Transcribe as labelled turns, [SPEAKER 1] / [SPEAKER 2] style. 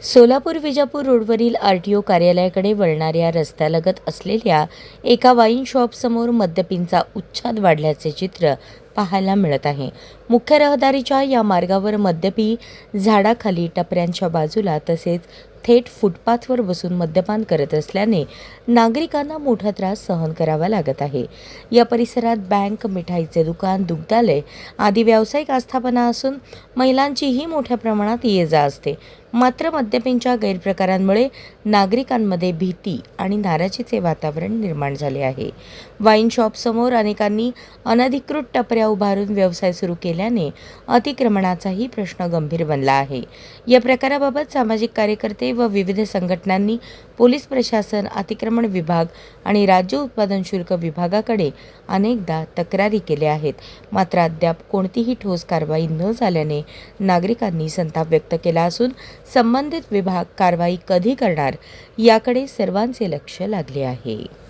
[SPEAKER 1] सोलापूर विजापूर रोडवरील आरटीओ कार्यालयाकडे वळणाऱ्या रस्त्यालगत असलेल्या एका वाईन शॉपसमोर मद्यपींचा उच्छाद वाढल्याचे चित्र पाहायला मिळत आहे. मुख्य रहदारीच्या या मार्गावर मद्यपी झाडाखाली, टपऱ्यांच्या बाजूला तसेच थेट फुटपाथवर बसून मद्यपान करत असल्याने नागरिकांना मोठा त्रास सहन करावा लागत आहे. या परिसरात बँक, मिठाईचे दुकान, दुग्धालय आदी व्यावसायिक आस्थापना असून महिलांचीही मोठ्या प्रमाणात ये-जा असते. मात्र मद्यपींच्या गैरप्रकारांमुळे नागरिकांमध्ये भीती आणि नाराजीचे वातावरण निर्माण झाले आहे. वाईन शॉपसमोर अनेकांनी अनधिकृत टपऱ्या उभारून व्यवसाय सुरू केल्याने अतिक्रमणाचाही प्रश्न गंभीर बनला आहे. या प्रकाराबाबत सामाजिक कार्यकर्ते व विविध संघटनांनी पोलीस प्रशासन, अतिक्रमण विभाग आणि राज्य उत्पादन शुल्क विभागाकडे अनेकदा तक्रारी केल्या आहेत. मात्र अद्याप कोणतीही ठोस कारवाई न झाल्याने नागरिकांनी संताप व्यक्त केला असून संबंधित विभाग कारवाई कधी करणार याकडे सर्वांचे लक्ष लागले आहे.